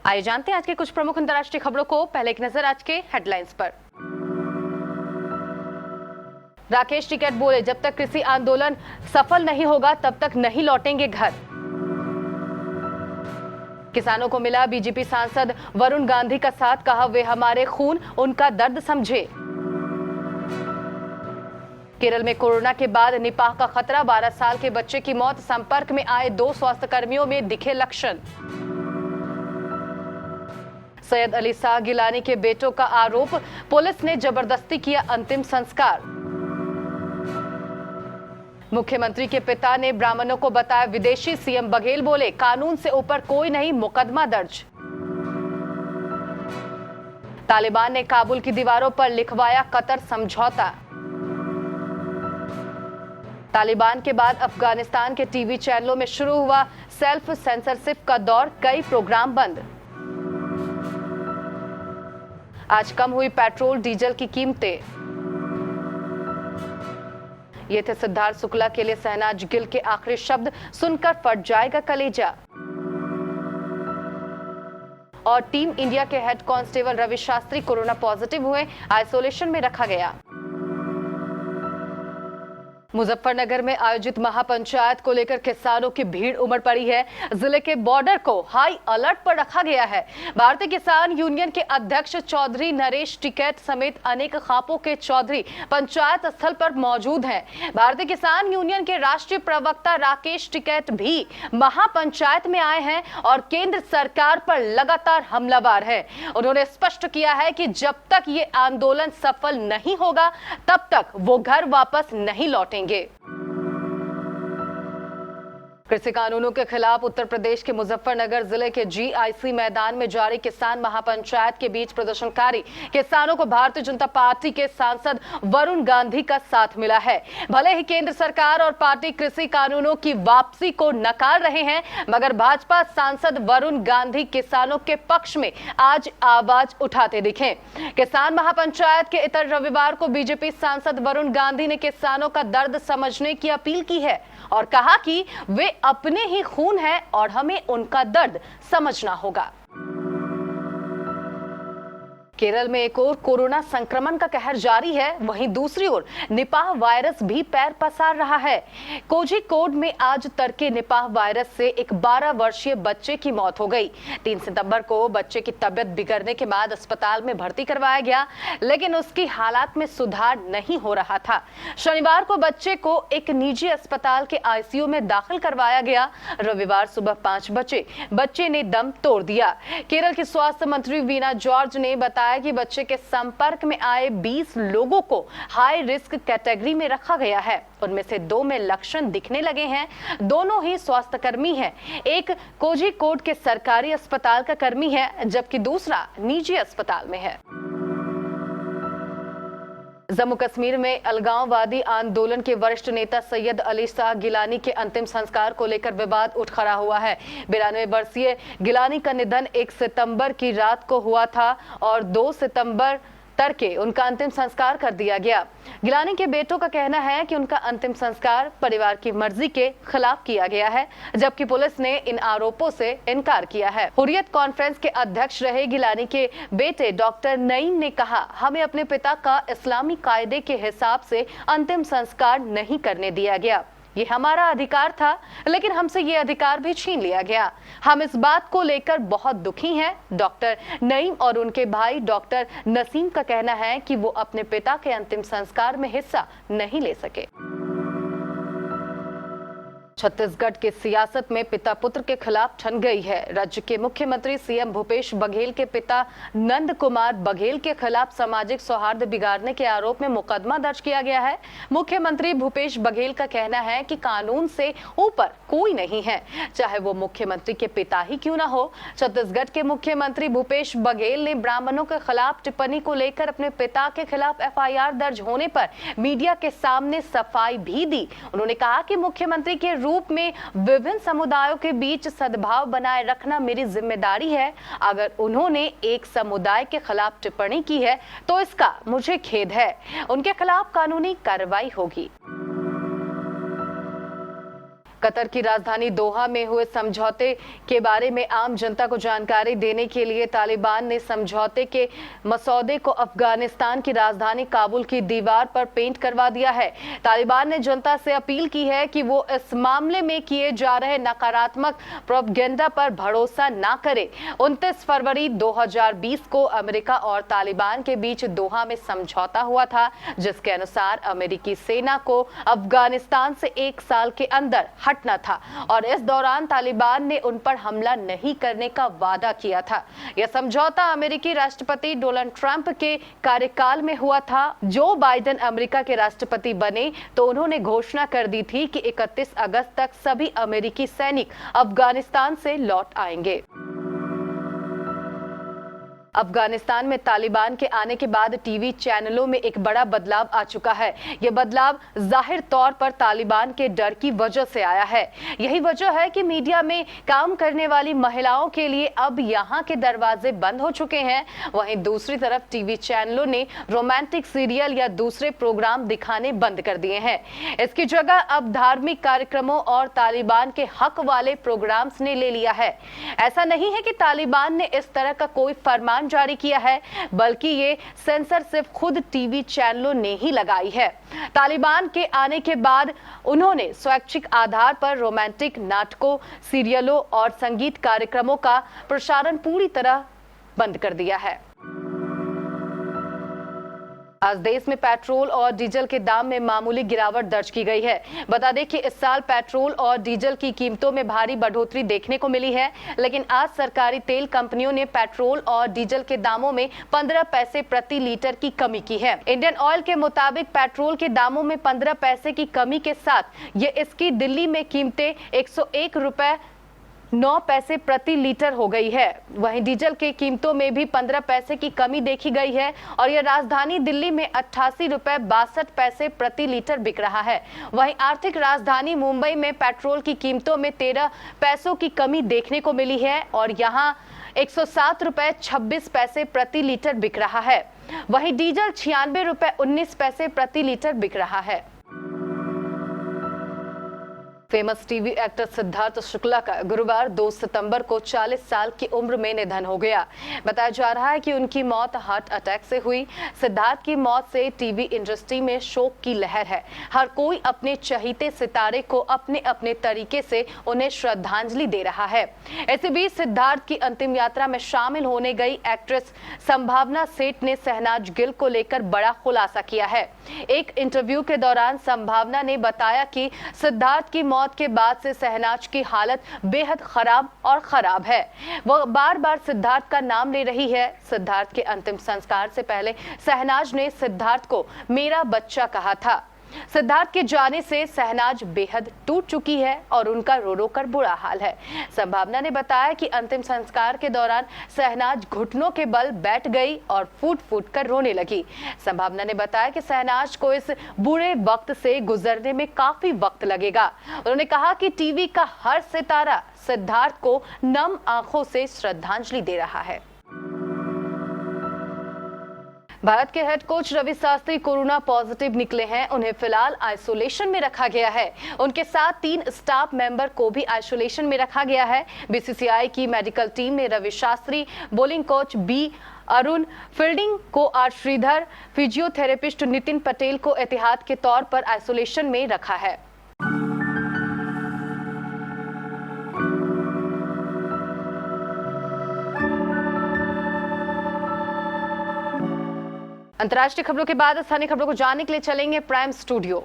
आइए जानते हैं आज के कुछ प्रमुख अंतर्राष्ट्रीय खबरों को। पहले एक नजर आज के हेडलाइंस पर। राकेश टिकैत बोले, जब तक कृषि आंदोलन सफल नहीं होगा तब तक नहीं लौटेंगे घर। किसानों को मिला बीजेपी सांसद वरुण गांधी का साथ, कहा वे हमारे खून उनका दर्द समझे। केरल में कोरोना के बाद निपाह का खतरा, 12 साल के बच्चे की मौत, संपर्क में आए 2 स्वास्थ्य कर्मियों में दिखे लक्षण। सैयद अली शाह गिलानी के बेटों का आरोप, पुलिस ने जबरदस्ती किया अंतिम संस्कार। मुख्यमंत्री के पिता ने ब्राह्मणों को बताया विदेशी, सीएम बघेल बोले कानून से ऊपर कोई नहीं, मुकदमा दर्ज। तालिबान ने काबुल की दीवारों पर लिखवाया कतर समझौता। तालिबान के बाद अफगानिस्तान के टीवी चैनलों में शुरू हुआ सेल्फ सेंसरशिप का दौर, कई प्रोग्राम बंद। आज कम हुई पेट्रोल डीजल की कीमतें। ये थे सिद्धार्थ शुक्ला के लिए शहनाज गिल के आखिरी शब्द, सुनकर फट जाएगा कलेजा। और टीम इंडिया के head constable Ravi Shastri corona positive हुए, आइसोलेशन में रखा गया। मुजफ्फरनगर में आयोजित महापंचायत को लेकर किसानों की भीड़ उमड़ पड़ी है। जिले के बॉर्डर को हाई अलर्ट पर रखा गया है। भारतीय किसान यूनियन के अध्यक्ष चौधरी नरेश टिकैत समेत अनेक खापों के चौधरी पंचायत स्थल पर मौजूद हैं। भारतीय किसान यूनियन के राष्ट्रीय प्रवक्ता राकेश टिकैत भी महापंचायत में आए हैं और केंद्र सरकार पर लगातार हमलावर है। उन्होंने स्पष्ट किया है कि जब तक ये आंदोलन सफल नहीं होगा तब तक वो घर वापस नहीं लौटेंगे। कृषि कानूनों के खिलाफ उत्तर प्रदेश के मुजफ्फरनगर जिले के जीआईसी मैदान में जारी किसान महापंचायत के बीच प्रदर्शनकारी किसानों को भारतीय जनता पार्टी के सांसद वरुण गांधी का साथ मिला है। भले ही केंद्र सरकार और पार्टी कृषि कानूनों की वापसी को नकार रहे हैं, मगर भाजपा सांसद वरुण गांधी किसानों के पक्ष में आज आवाज उठाते दिखे। किसान महापंचायत के इतर रविवार को बीजेपी सांसद वरुण गांधी ने किसानों का दर्द समझने की अपील की है और कहा कि वे अपने ही खून हैं और हमें उनका दर्द समझना होगा। केरल में एक ओर कोरोना संक्रमण का कहर जारी है, वहीं दूसरी ओर निपाह वायरस भी पैर पसार रहा है। कोझिकोड में आज तड़के निपाह वायरस से एक 12 वर्षीय बच्चे की मौत हो गई। 3 सितंबर को बच्चे की तबीयत बिगड़ने के बाद अस्पताल में भर्ती करवाया गया, लेकिन उसकी हालात में सुधार नहीं हो रहा था। शनिवार को बच्चे को एक निजी अस्पताल के आईसीयू में दाखिल करवाया गया। रविवार सुबह 5 बजे बच्चे ने दम तोड़ दिया। केरल की स्वास्थ्य मंत्री वीना जॉर्ज ने बताया कि बच्चे के संपर्क में आए 20 लोगों को हाई रिस्क कैटेगरी में रखा गया है। उनमें से 2 में लक्षण दिखने लगे हैं। दोनों ही स्वास्थ्यकर्मी हैं। एक कोझिकोड के सरकारी अस्पताल का कर्मी है, जबकि दूसरा निजी अस्पताल में है। जम्मू कश्मीर में अलगाववादी आंदोलन के वरिष्ठ नेता सैयद अली शाह गिलानी के अंतिम संस्कार को लेकर विवाद उठ खड़ा हुआ है। 92 वर्षीय गिलानी का निधन 1 सितंबर की रात को हुआ था और 2 सितंबर तड़के उनका अंतिम संस्कार कर दिया गया। गिलानी के बेटों का कहना है कि उनका अंतिम संस्कार परिवार की मर्जी के खिलाफ किया गया है, जबकि पुलिस ने इन आरोपों से इनकार किया है। हुर्रियत कॉन्फ्रेंस के अध्यक्ष रहे गिलानी के बेटे डॉक्टर नईम ने कहा, हमें अपने पिता का इस्लामी कायदे के हिसाब से अंतिम संस्कार नहीं करने दिया गया। ये हमारा अधिकार था, लेकिन हमसे ये अधिकार भी छीन लिया गया। हम इस बात को लेकर बहुत दुखी हैं। डॉक्टर नईम और उनके भाई डॉक्टर नसीम का कहना है कि वो अपने पिता के अंतिम संस्कार में हिस्सा नहीं ले सके। छत्तीसगढ़ की सियासत में पिता पुत्र के खिलाफ ठन गई है। राज्य के मुख्यमंत्री सीएम भूपेश बघेल के पिता नंद कुमार बघेल के खिलाफ सामाजिक सौहार्द बिगाड़ने के आरोप में मुकदमा दर्ज किया गया है। मुख्यमंत्री भूपेश बघेल का कहना है कि कानून से ऊपर कोई नहीं है, चाहे वो मुख्यमंत्री के पिता ही क्यों ना हो। छत्तीसगढ़ के मुख्यमंत्री भूपेश बघेल ने ब्राह्मणों के खिलाफ टिप्पणी को लेकर अपने पिता के खिलाफ एफआईआर दर्ज होने पर मीडिया के सामने सफाई भी दी। उन्होंने कहा कि मुख्यमंत्री के रूप में विभिन्न समुदायों के बीच सद्भाव बनाए रखना मेरी जिम्मेदारी है। अगर उन्होंने एक समुदाय के खिलाफ टिप्पणी की है तो इसका मुझे खेद है। उनके खिलाफ कानूनी कार्रवाई होगी। कतर की राजधानी दोहा में हुए समझौते के बारे में आम जनता को जानकारी देने के लिए तालिबान ने समझौते के मसौदे को अफगानिस्तान की राजधानी काबुल की दीवार पर पेंट करवा दिया है। तालिबान ने जनता से अपील की है कि वो इस मामले में किए जा रहे नकारात्मक प्रोपेगेंडा पर भरोसा ना करे। 29 फरवरी 2020 को अमेरिका और तालिबान के बीच दोहा में समझौता हुआ था, जिसके अनुसार अमेरिकी सेना को अफगानिस्तान से 1 साल के अंदर हटना था और इस दौरान तालिबान ने उन पर हमला नहीं करने का वादा किया था। यह समझौता अमेरिकी राष्ट्रपति डोनाल्ड ट्रंप के कार्यकाल में हुआ था। जो बाइडेन अमेरिका के राष्ट्रपति बने तो उन्होंने घोषणा कर दी थी कि 31 अगस्त तक सभी अमेरिकी सैनिक अफगानिस्तान से लौट आएंगे। अफगानिस्तान में तालिबान के आने के बाद टीवी चैनलों में एक बड़ा बदलाव आ चुका है। यह बदलाव जाहिर तौर पर तालिबान के डर की वजह से आया है। यही वजह है कि मीडिया में काम करने वाली महिलाओं के लिए अब यहां के दरवाजे बंद हो चुके हैं। वहीं दूसरी तरफ टीवी चैनलों ने रोमांटिक सीरियल या दूसरे प्रोग्राम दिखाने बंद कर दिए हैं। इसकी जगह अब धार्मिक कार्यक्रमों और तालिबान के हक वाले प्रोग्राम्स ने ले लिया है। ऐसा नहीं है कि तालिबान ने इस तरह का कोई फरमान जारी किया है, बल्कि ये सेंसर सिर्फ खुद टीवी चैनलों ने ही लगाई है। तालिबान के आने के बाद उन्होंने स्वैच्छिक आधार पर रोमांटिक नाटकों, सीरियलों और संगीत कार्यक्रमों का प्रसारण पूरी तरह बंद कर दिया है। आज देश में पेट्रोल और डीजल के दाम में मामूली गिरावट दर्ज की गई है। बता दें कि इस साल पेट्रोल और डीजल की कीमतों में भारी बढ़ोतरी देखने को मिली है, लेकिन आज सरकारी तेल कंपनियों ने पेट्रोल और डीजल के दामों में 15 पैसे प्रति लीटर की कमी की है। इंडियन ऑयल के मुताबिक पेट्रोल के दामों में 15 पैसे की कमी के साथ ये इसकी दिल्ली में कीमतें 101 रुपए 9 पैसे प्रति लीटर हो गई है। वहीं डीजल की कीमतों में भी 15 पैसे की कमी देखी गई है और यह राजधानी दिल्ली में 88 रुपए 62 पैसे प्रति लीटर बिक रहा है। वहीं आर्थिक राजधानी मुंबई में पेट्रोल की कीमतों में 13 पैसों की कमी देखने को मिली है और यहां 107 रुपए 26 पैसे प्रति लीटर बिक रहा है। वहीं डीजल 96 रुपए 19 पैसे प्रति लीटर बिक रहा है। Famous TV actor Siddharth Shukla का गुरुवार 2 सितंबर को 40 साल की उम्र में निधन हो गया। बताया जा रहा है कि उनकी मौत हार्ट अटैक से हुई। सिद्धार्थ की मौत से टीवी इंडस्ट्री में शोक की लहर है। हर कोई अपने चहीते सितारे को अपने अपने तरीके से उन्हें श्रद्धांजलि दे रहा है। इसी बीच सिद्धार्थ की अंतिम यात्रा में शामिल होने गई एक्ट्रेस संभावना सेठ ने शहनाज गिल को लेकर बड़ा खुलासा किया है। एक इंटरव्यू के दौरान संभावना ने बताया कि सिद्धार्थ की मौत के बाद से शहनाज की हालत बेहद खराब है। वो बार-बार सिद्धार्थ का नाम ले रही है। सिद्धार्थ के अंतिम संस्कार से पहले शहनाज ने सिद्धार्थ को मेरा बच्चा कहा था। सिद्धार्थ के जाने से शहनाज बेहद टूट चुकी है और उनका रो रो कर बुरा हाल है। संभावना ने बताया कि अंतिम संस्कार के दौरान शहनाज घुटनों के बल बैठ गई और फूट फूट कर रोने लगी। संभावना ने बताया कि शहनाज को इस बुरे वक्त से गुजरने में काफी वक्त लगेगा। उन्होंने कहा कि टीवी का हर सितारा सिद्धार्थ को नम आंखों से श्रद्धांजलि दे रहा है। भारत के head coach Ravi Shastri corona positive निकले हैं। उन्हें फिलहाल आइसोलेशन में रखा गया है। उनके साथ 3 स्टाफ मेंबर को भी आइसोलेशन में रखा गया है। बीसीसीआई की मेडिकल टीम ने Ravi Shastri, bowling coach B Arun, fielding को आर श्रीधर, फिजियोथेरेपिस्ट नितिन पटेल को एहतियात के तौर पर आइसोलेशन में रखा है। अंतर्राष्ट्रीय खबरों के बाद स्थानीय खबरों को जानने के लिए चलेंगे प्राइम स्टूडियो।